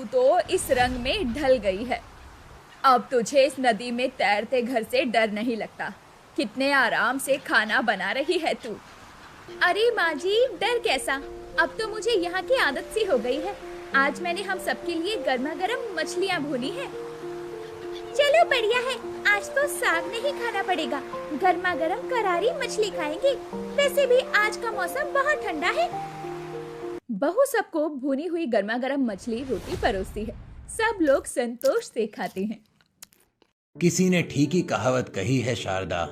तो इस रंग में ढल गई है। अब तुझे इस नदी में तैरते घर से डर नहीं लगता। कितने आराम से खाना बना रही है तू। अरे माँ जी, डर कैसा, अब तो मुझे यहाँ की आदत सी हो गई है। आज मैंने हम सबके लिए गर्मा गर्म मछलियाँ भूनी है। चलो बढ़िया है, आज तो साग नहीं खाना पड़ेगा, गर्मा गर्म करारी मछली खाएंगे। वैसे भी आज का मौसम बहुत ठंडा है। बहू सबको भुनी हुई गर्मा गर्म मछली रोटी परोसती है। सब लोग संतोष से खाते हैं। किसी ने ठीक ही कहावत कही है शारदा,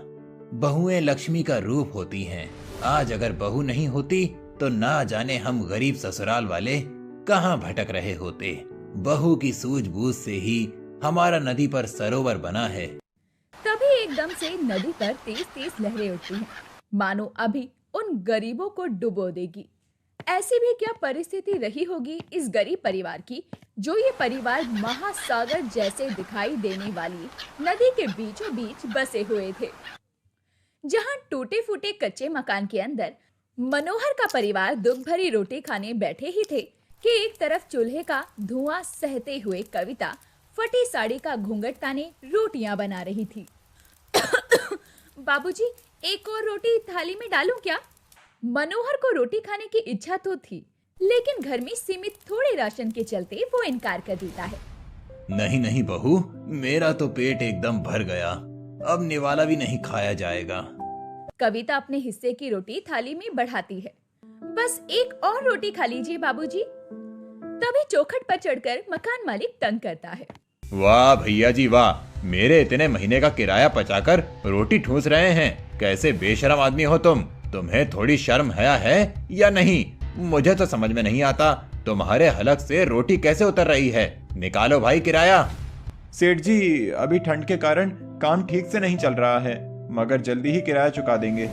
बहुएं लक्ष्मी का रूप होती हैं। आज अगर बहू नहीं होती तो ना जाने हम गरीब ससुराल वाले कहाँ भटक रहे होते। बहू की सूझबूझ से ही हमारा नदी पर सरोवर बना है। तभी एकदम से नदी पर तेज तेज लहरें उठती हैं, मानो अभी उन गरीबों को डुबो देगी। ऐसी भी क्या परिस्थिति रही होगी इस गरीब परिवार की, जो ये परिवार महासागर जैसे दिखाई देने वाली नदी के बीचों बीच बसे हुए थे। जहां टूटे फूटे कच्चे मकान के अंदर मनोहर का परिवार दुख भरी रोटी खाने बैठे ही थे कि एक तरफ चूल्हे का धुआं सहते हुए कविता फटी साड़ी का घूंघट ताने रोटियां बना रही थी। बाबूजी, एक और रोटी थाली में डालूं क्या? मनोहर को रोटी खाने की इच्छा तो थी, लेकिन घर में सीमित थोड़े राशन के चलते वो इनकार कर देता है। नहीं नहीं बहू, मेरा तो पेट एकदम भर गया, अब निवाला भी नहीं खाया जाएगा। कविता अपने हिस्से की रोटी थाली में बढ़ाती है। बस एक और रोटी खा लीजिए बाबूजी। तभी चौखट पर चढ़कर मकान मालिक तंग करता है। वाह भैया जी वाह, मेरे इतने महीने का किराया पचाकर रोटी ठूस रहे हैं। कैसे बेशरम आदमी हो तुम। तुम्हें थोड़ी शर्म है या नहीं? मुझे तो समझ में नहीं आता, तुम्हारे हलक से रोटी कैसे उतर रही है। निकालो भाई किराया। सेठ जी, अभी ठंड के कारण काम ठीक से नहीं चल रहा है, मगर जल्दी ही किराया चुका देंगे।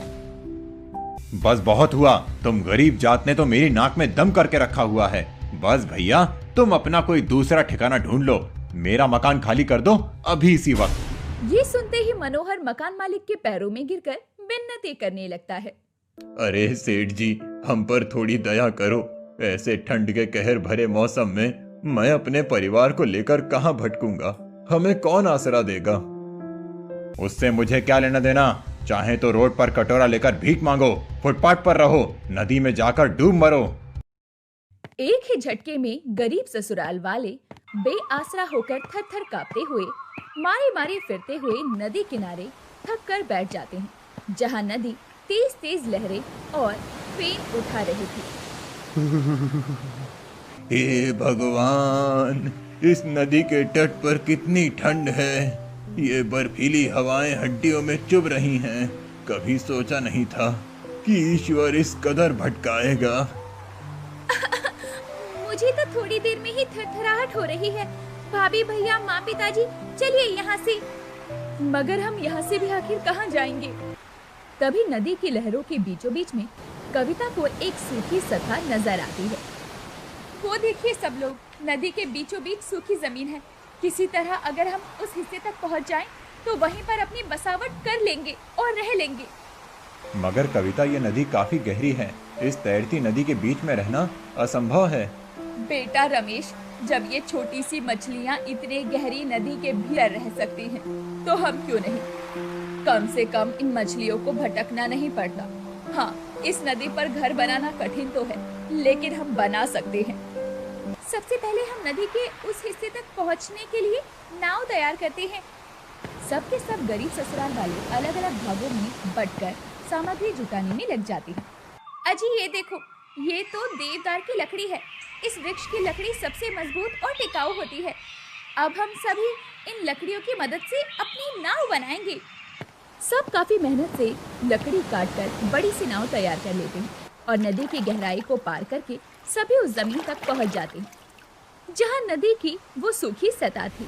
बस बहुत हुआ, तुम गरीब जात ने तो मेरी नाक में दम करके रखा हुआ है। बस भैया, तुम अपना कोई दूसरा ठिकाना ढूंढ लो, मेरा मकान खाली कर दो अभी इसी वक्त। ये सुनते ही मनोहर मकान मालिक के पैरों में गिरकर मिन्नतें करने लगता है। अरे सेठ जी, हम पर थोड़ी दया करो। ऐसे ठंड के कहर भरे मौसम में मैं अपने परिवार को लेकर कहां भटकूंगा? हमें कौन आसरा देगा? उससे मुझे क्या लेना देना? चाहे तो रोड पर कटोरा लेकर भीख मांगो, फुटपाथ पर रहो, नदी में जाकर डूब मरो। एक ही झटके में गरीब ससुराल वाले बेआसरा होकर थर थर कांपते हुए मारे मारे फिरते हुए नदी किनारे थक कर बैठ जाते हैं, जहां नदी तेज तेज लहरें और फेन उठा रही थी। हे भगवान, इस नदी के तट पर कितनी ठंड है। ये बर्फीली हवाएं हड्डियों में चुभ रही हैं। कभी सोचा नहीं था कि ईश्वर इस कदर भटकाएगा। मुझे तो थोड़ी देर में ही थरथराहट हो रही है। भाभी, भैया, माँ, पिताजी, चलिए यहाँ से। मगर हम यहाँ से भी आखिर कहाँ जाएंगे? तभी नदी की लहरों के बीचों बीच में कविता को एक सूखी सतह नजर आती है। वो देखिए सब लोग, नदी के बीचों बीच सूखी जमीन है। किसी तरह अगर हम उस हिस्से तक पहुँच जाएं, तो वहीं पर अपनी बसावट कर लेंगे और रह लेंगे। मगर कविता, ये नदी काफी गहरी है, इस तैरती नदी के बीच में रहना असंभव है। बेटा रमेश, जब ये छोटी सी मछलियाँ इतने गहरी नदी के भीतर रह सकती हैं, तो हम क्यों नहीं? कम से कम इन मछलियों को भटकना नहीं पड़ता। हाँ, इस नदी पर घर बनाना कठिन तो है, लेकिन हम बना सकते हैं। सबसे पहले हम नदी के उस हिस्से तक पहुंचने के लिए नाव तैयार करते हैं। सब के सब गरीब ससुराल वाले अलग अलग भागों में बंटकर सामग्री जुटाने में लग जाते हैं। अजी ये देखो, ये तो देवदार की लकड़ी है। इस वृक्ष की लकड़ी सबसे मजबूत और टिकाऊ होती है। अब हम सभी इन लकड़ियों की मदद से अपनी नाव बनाएंगे। सब काफी मेहनत से लकड़ी काटकर बड़ी सी नाव तैयार कर लेते हैं और नदी की गहराई को पार करके सभी उस जमीन तक पहुंच जाते हैं, जहां नदी की वो सूखी सतह थी।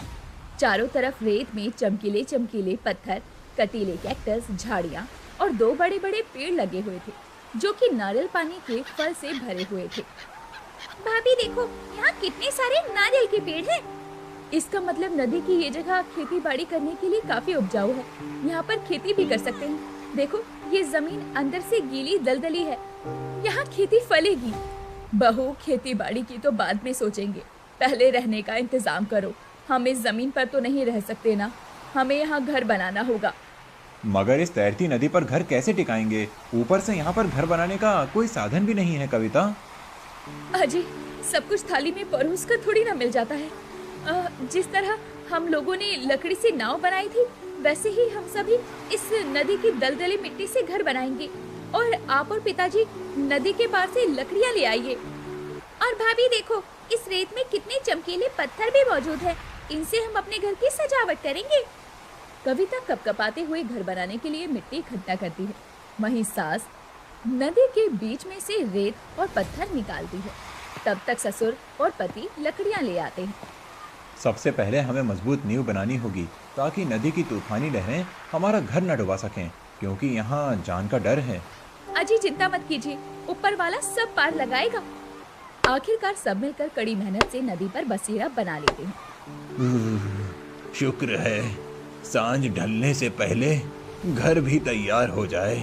चारों तरफ रेत में चमकीले चमकीले पत्थर, कटीले कैक्टस, झाड़ियां और दो बड़े बड़े पेड़ लगे हुए थे, जो कि नारियल पानी के फल से भरे हुए थे। भाभी देखो, यहाँ कितने सारे नारियल के पेड़ हैं। इसका मतलब नदी की ये जगह खेती बाड़ी करने के लिए काफी उपजाऊ है। यहाँ पर खेती भी कर सकते हैं। देखो, ये जमीन अंदर से गीली दलदली है। यहाँ खेती फलेगी। बहू, खेती बाड़ी की तो बाद में सोचेंगे, पहले रहने का इंतजाम करो। हम इस जमीन पर तो नहीं रह सकते ना, हमें यहाँ घर बनाना होगा। मगर इस तैरती नदी पर घर कैसे टिकाएंगे? ऊपर से यहाँ पर घर बनाने का कोई साधन भी नहीं है कविता। अजी, सब कुछ थाली में परोस कर थोड़ी ना मिल जाता है। जिस तरह हम लोगों ने लकड़ी से नाव बनाई थी, वैसे ही हम सभी इस नदी की दलदली मिट्टी से घर बनाएंगे। और आप और पिताजी नदी के पार से लकड़ियाँ ले आइए। और भाभी देखो, इस रेत में कितने चमकीले पत्थर भी मौजूद हैं। इनसे हम अपने घर की सजावट करेंगे। कविता कपकपाते हुए घर बनाने के लिए मिट्टी इकट्ठा करती है। वहीं सास नदी के बीच में से रेत और पत्थर निकालती है। तब तक ससुर और पति लकड़ियां ले आते हैं। सबसे पहले हमें मजबूत नींव बनानी होगी ताकि नदी की तूफानी लहरें हमारा घर न डुबा सकें, क्योंकि यहाँ जान का डर है। अजी चिंता मत कीजिए, ऊपर वाला सब पार लगाएगा। आखिरकार सब मिलकर कड़ी मेहनत से नदी पर बसेरा बना लेते हैं। शुक्र है सांझ ढलने से पहले घर भी तैयार हो जाए।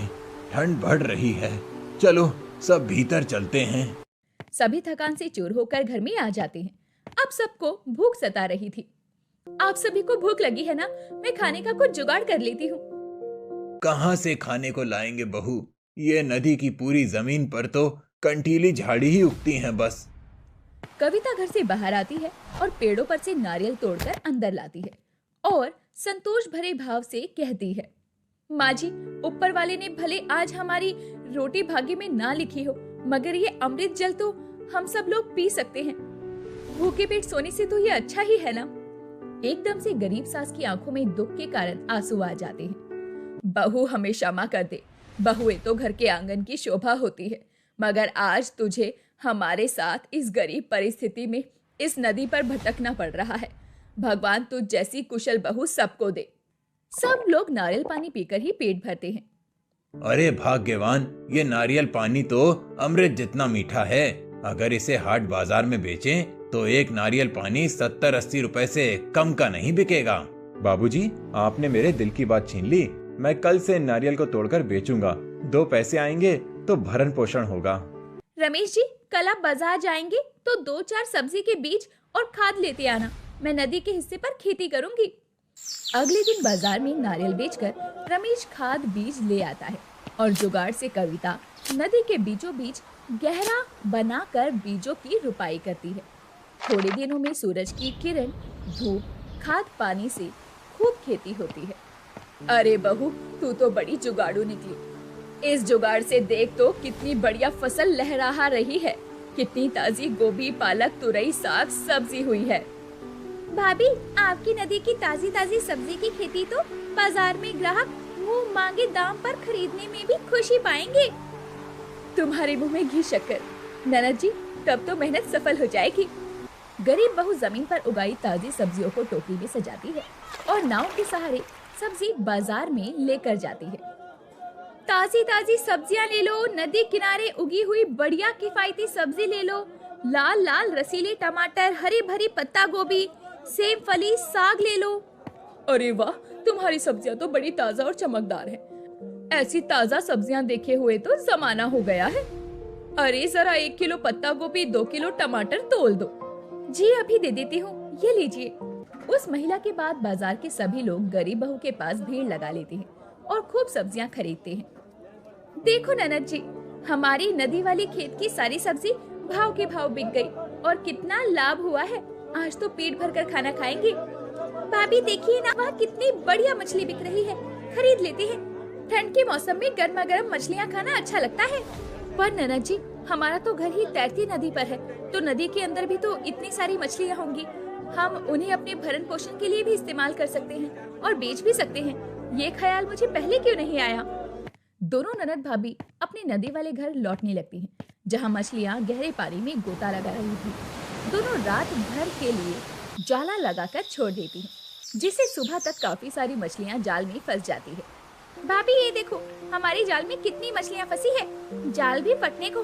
ठंड बढ़ रही है, चलो सब भीतर चलते हैं। सभी थकान से चूर होकर घर में आ जाते हैं। अब सबको भूख सता रही थी। आप सभी को भूख लगी है ना? मैं खाने का कुछ जुगाड़ कर लेती हूँ। कहाँ से खाने को लाएंगे बहू? ये नदी की पूरी जमीन पर तो कंटीली झाड़ी ही उगती हैं बस। कविता घर से बाहर आती है और पेड़ों पर से नारियल तोड़कर अंदर लाती है और संतोष भरे भाव से कहती है, माँ जी, ऊपर वाले ने भले आज हमारी रोटी भाग्य में ना लिखी हो, मगर ये अमृत जल तो हम सब लोग पी सकते हैं। भूखे पेट सोने से तो ये अच्छा ही है ना। एकदम से गरीब सास की आंखों में दुख के कारण आंसू आ जाते हैं। बहू हमें क्षमा कर दे। बहुएं तो घर के आंगन की शोभा होती है, मगर आज तुझे हमारे साथ इस गरीब परिस्थिति में इस नदी पर भटकना पड़ रहा है। भगवान तुझ जैसी कुशल बहू सबको दे। सब लोग नारियल पानी पीकर ही पेट भरते हैं। अरे भाग्यवान, ये नारियल पानी तो अमृत जितना मीठा है। अगर इसे हाट बाजार में बेचें तो एक नारियल पानी 70-80 रुपए से कम का नहीं बिकेगा। बाबूजी, आपने मेरे दिल की बात छीन ली। मैं कल से नारियल को तोड़कर बेचूंगा। 2 पैसे आएंगे तो भरण पोषण होगा। रमेश जी, कल आप बाजार जाएंगे तो 2-4 सब्जी के बीज और खाद लेते आना। मैं नदी के हिस्से पर खेती करूंगी। अगले दिन बाजार में नारियल बेचकर रमेश खाद बीज ले आता है और जुगाड़ से कविता नदी के बीचों बीच गहरा बनाकर बीजों की रुपाई करती है। थोड़े दिनों में सूरज की किरण, धूप, खाद पानी से खूब खेती होती है। अरे बहू, तू तो बड़ी जुगाड़ू निकली। इस जुगाड़ से देख तो कितनी बढ़िया फसल लहरा रही है। कितनी ताजी गोभी, पालक, तुरई, साग सब्जी हुई है। भाभी, आपकी नदी की ताजी ताजी सब्जी की खेती तो बाजार में ग्राहक मुंह मांगे दाम पर खरीदने में भी खुशी पाएंगे। तुम्हारे मुंह में घी शक्कर। ननद जी, तब तो मेहनत सफल हो जाएगी। गरीब बहू जमीन पर उगाई ताजी सब्जियों को टोकरी में सजाती है और नाव के सहारे सब्जी बाजार में लेकर जाती है। ताजी ताजी सब्जियां ले लो, नदी किनारे उगी हुई बढ़िया किफायती सब्जी ले लो। लाल लाल रसीले टमाटर, हरी भरी पत्ता गोभी, सेब फली, साग ले लो। अरे वाह, तुम्हारी सब्जियां तो बड़ी ताजा और चमकदार हैं। ऐसी ताजा सब्जियां देखे हुए तो जमाना हो गया है। अरे जरा 1 किलो पत्ता गोभी, 2 किलो टमाटर तोल दो। जी अभी दे देती हूँ, ये लीजिए। उस महिला के बाद बाजार के सभी लोग गरीब बहू के पास भीड़ लगा लेते हैं और खूब सब्जियां खरीदते हैं। देखो ननद जी, हमारी नदी वाली खेत की सारी सब्जी भाव के भाव बिक गई और कितना लाभ हुआ है। आज तो पेट भरकर खाना खाएंगे। भाभी देखिए ना, वहाँ कितनी बढ़िया मछली बिक रही है, खरीद लेते हैं। ठंड के मौसम में गर्मा गर्म मछलियाँ खाना अच्छा लगता है। पर ननद जी, हमारा तो घर ही तैरती नदी पर है, तो नदी के अंदर भी तो इतनी सारी मछलियाँ होंगी। हम उन्हें अपने भरण पोषण के लिए भी इस्तेमाल कर सकते हैं और बेच भी सकते हैं। ये ख्याल मुझे पहले क्यों नहीं आया। दोनों ननद भाभी अपने नदी वाले घर लौटने लगती हैं, जहाँ मछलियाँ गहरे पानी में गोता लगा रही थी। दोनों रात भर के लिए जाला लगाकर छोड़ देती हैं, जिससे सुबह तक काफी सारी मछलियाँ जाल में फंस जाती है। भाभी ये देखो, हमारे जाल में कितनी मछलियाँ फंसी है। जाल भी फटने को